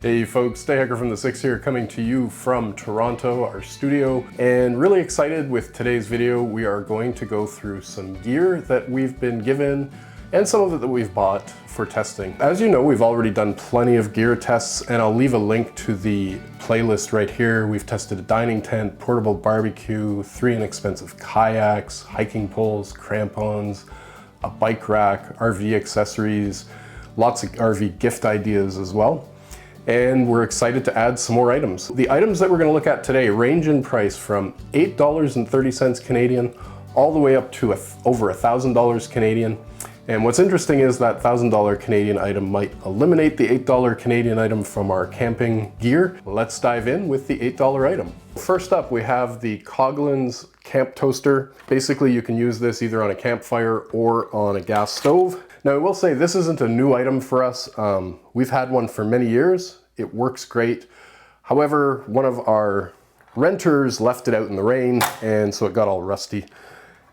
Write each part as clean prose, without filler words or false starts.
Hey folks, Stay Hiker from the 6 here, coming to you from Toronto, our studio, and really excited with today's video. We are going to go through some gear that we've been given and some of it that we've bought for testing. As you know, we've already done plenty of gear tests, and I'll leave a link to the playlist right here. We've tested a dining tent, portable barbecue, 3 inexpensive kayaks, hiking poles, crampons, a bike rack, RV accessories, lots of RV gift ideas as well. And we're excited to add some more items. The items that we're going to look at today range in price from $8.30 Canadian all the way up to over $1,000 Canadian. And what's interesting is that $1,000 Canadian item might eliminate the $8 Canadian item from our camping gear. Let's dive in with the $8 item. First up, we have the Coghlan's camp toaster. Basically, you can use this either on a campfire or on a gas stove. Now, I will say this isn't a new item for us. We've had one for many years. It works great. However, one of our renters left it out in the rain, and so it got all rusty.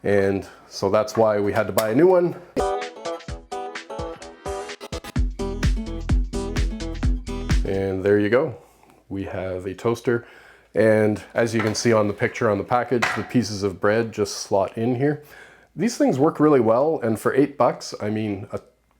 And so that's why we had to buy a new one. And there you go. We have a toaster. And as you can see on the picture on the package, the pieces of bread just slot in here. These things work really well, and for $8, I mean,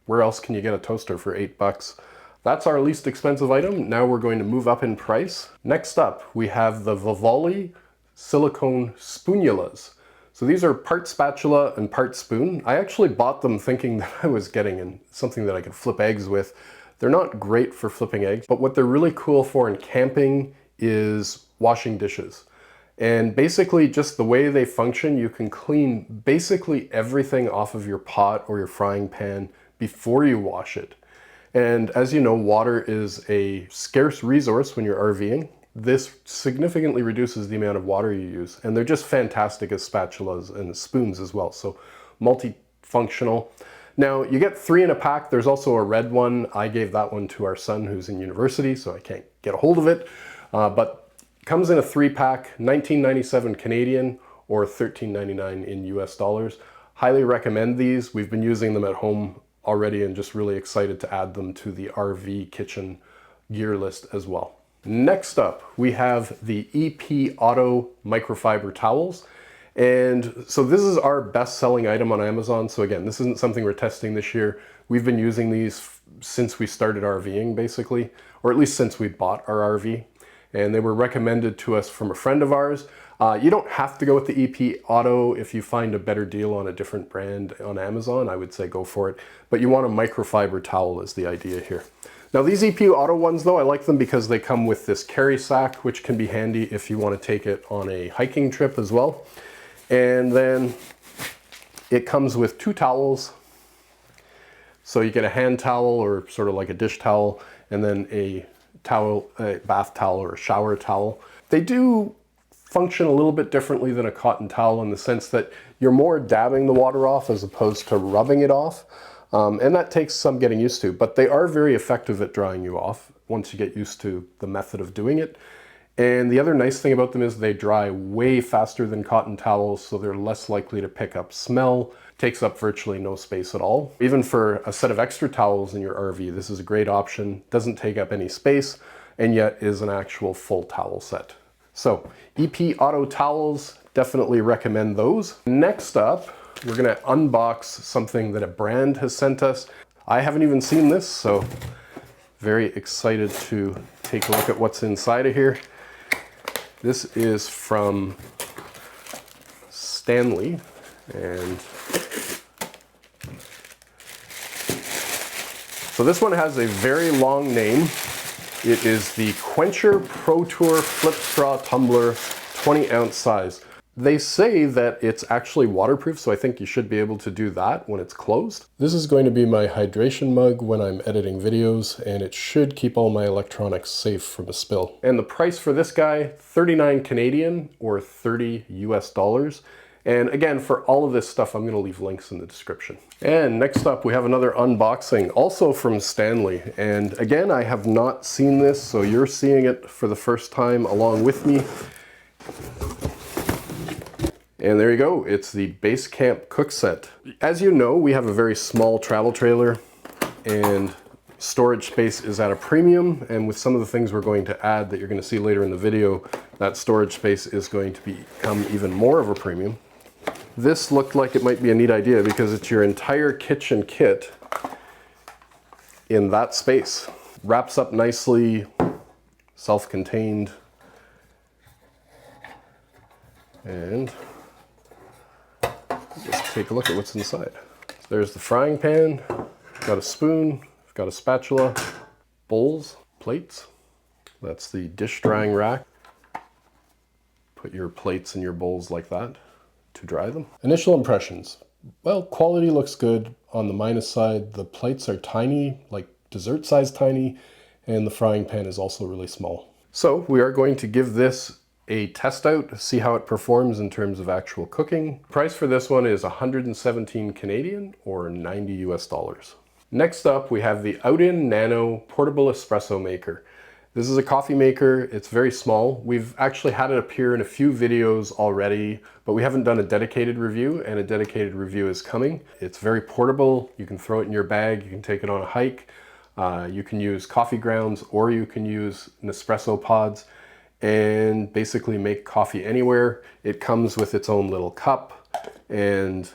where else can you get a toaster for $8? That's our least expensive item. Now we're going to move up in price. Next up, we have the Vovoly silicone Spoonulas. So these are part spatula and part spoon. I actually bought them thinking that I was getting something that I could flip eggs with. They're not great for flipping eggs, but what they're really cool for in camping is washing dishes. And basically just the way they function, you can clean basically everything off of your pot or your frying pan before you wash it. And as you know, water is a scarce resource when you're RVing. This significantly reduces the amount of water you use. And they're just fantastic as spatulas and spoons as well. So multifunctional. Now you get 3 in a pack. There's also a red one. I gave that one to our son who's in university, so I can't get a hold of it. But comes in a 3-pack, $19.97 Canadian or $13.99 in US dollars. Highly recommend these. We've been using them at home already and just really excited to add them to the RV kitchen gear list as well. Next up, we have the EPAuto microfiber towels. And so this is our best-selling item on Amazon. So again, this isn't something we're testing this year. We've been using these since we started RVing basically, or at least since we bought our RV. And they were recommended to us from a friend of ours. You don't have to go with the EPAuto. If you find a better deal on a different brand on Amazon, I would say go for it. But you want a microfiber towel is the idea here. Now these EPAuto ones though, I like them because they come with this carry sack, which can be handy if you want to take it on a hiking trip as well. And then it comes with 2 towels. So you get a hand towel or sort of like a dish towel, and then a towel, a bath towel or a shower towel. They do function a little bit differently than a cotton towel in the sense that you're more dabbing the water off as opposed to rubbing it off. And that takes some getting used to, but they are very effective at drying you off once you get used to the method of doing it. And the other nice thing about them is they dry way faster than cotton towels, so they're less likely to pick up smell. Takes up virtually no space at all. Even for a set of extra towels in your RV, this is a great option. Doesn't take up any space, and yet is an actual full towel set. So EPAuto towels, definitely recommend those. Next up, we're gonna unbox something that a brand has sent us. I haven't even seen this, so very excited to take a look at what's inside of here. This is from Stanley, and so this one has a very long name. It is the Quencher Protour Flip Straw Tumbler 20-ounce size. They say that it's actually waterproof, so I think you should be able to do that when it's closed. This is going to be my hydration mug when I'm editing videos, and it should keep all my electronics safe from a spill. And the price for this guy, 39 Canadian or 30 US dollars. And again, for all of this stuff, I'm going to leave links in the description. And next up, we have another unboxing, also from Stanley. And again, I have not seen this, so you're seeing it for the first time along with me. And there you go, it's the Base Camp Cookset. As you know, we have a very small travel trailer, and Storage space is at a premium, and with some of the things we're going to add that you're going to see later in the video, that storage space is going to become even more of a premium. This looked like it might be a neat idea because it's your entire kitchen kit in that space. Wraps up nicely, self-contained, and just take a look at what's inside. There's the frying pan, got a spoon, got a spatula, bowls, plates. That's the dish drying rack. Put your plates and your bowls like that to dry them. Initial impressions. Well, quality looks good. On the minus side, the plates are tiny, like dessert size tiny, and the frying pan is also really small. So we are going to give this a test out, see how it performs in terms of actual cooking. Price for this one is 117 Canadian or 90 US dollars. Next up, we have the OutIn Nano Portable Espresso Maker. This is a coffee maker. It's very small. We've actually had it appear in a few videos already, but we haven't done a dedicated review, and a dedicated review is coming. It's very portable. You can throw it in your bag. You can take it on a hike. You can use coffee grounds, or you can use Nespresso pods and basically make coffee anywhere. It comes with its own little cup, and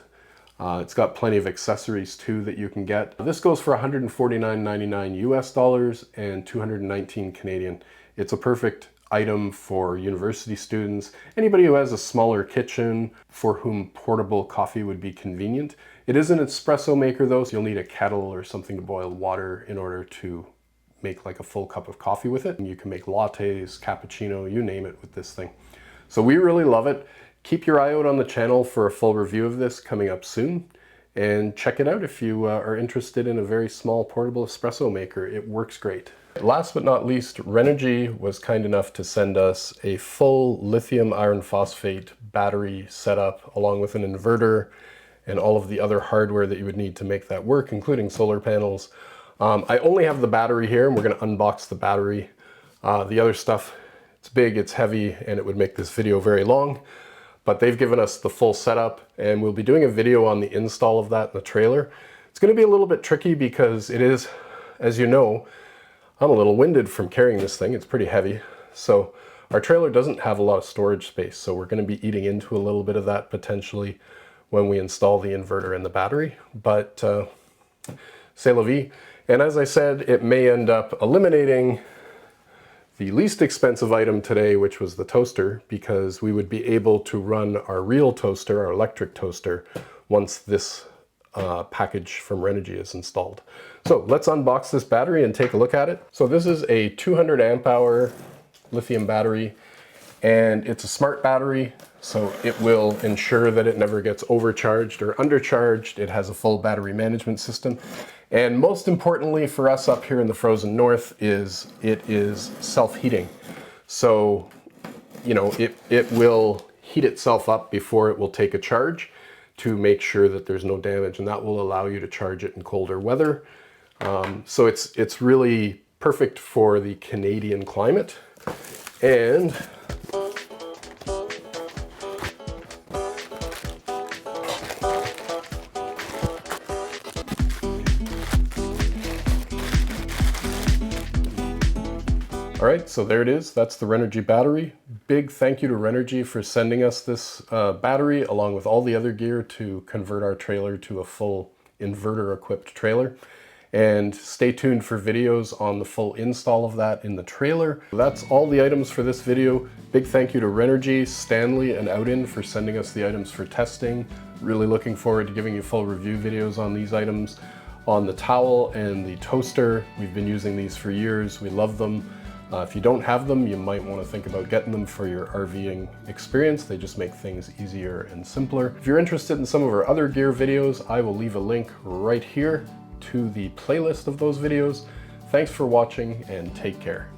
it's got plenty of accessories too that you can get. This goes for 149.99 US dollars and 219 Canadian. It's a perfect item for university students, anybody who has a smaller kitchen for whom portable coffee would be convenient. It is an espresso maker though, so you'll need a kettle or something to boil water in order to make like a full cup of coffee with it. And you can make lattes, cappuccino, you name it with this thing. So we really love it. Keep your eye out on the channel for a full review of this coming up soon, and check it out if you are interested in a very small portable espresso maker. It works great. Last but not least, Renogy was kind enough to send us a full lithium iron phosphate battery setup along with an inverter and all of the other hardware that you would need to make that work, including solar panels. I only have the battery here, and we're going to unbox the battery. The other stuff, it's big, it's heavy, and it would make this video very long. But they've given us the full setup, and we'll be doing a video on the install of that in the trailer. It's going to be a little bit tricky because it is, as you know, I'm a little winded from carrying this thing. It's pretty heavy. So our trailer doesn't have a lot of storage space, so we're going to be eating into a little bit of that potentially when we install the inverter and the battery. But c'est la vie. And as I said, it may end up eliminating the least expensive item today, which was the toaster, because we would be able to run our real toaster, our electric toaster, once this package from Renogy is installed. So let's unbox this battery and take a look at it. So this is a 200 amp hour lithium battery, and it's a smart battery, so it will ensure that it never gets overcharged or undercharged. It has a full battery management system. And most importantly for us up here in the frozen north is it is self-heating. So, you know, it will heat itself up before it will take a charge to make sure that there's no damage, and that will allow you to charge it in colder weather. So it's really perfect for the Canadian climate. And all right, so there it is. That's the Renogy battery. Big thank you to Renogy for sending us this battery along with all the other gear to convert our trailer to a full inverter equipped trailer. And stay tuned for videos on the full install of that in the trailer. That's all the items for this video. Big thank you to Renogy, Stanley, and OutIn for sending us the items for testing. Really looking forward to giving you full review videos on these items. On the towel and the toaster, we've been using these for years. We love them. If you don't have them, you might want to think about getting them for your RVing experience. They just make things easier and simpler. If you're interested in some of our other gear videos, I will leave a link right here to the playlist of those videos. Thanks for watching, and take care.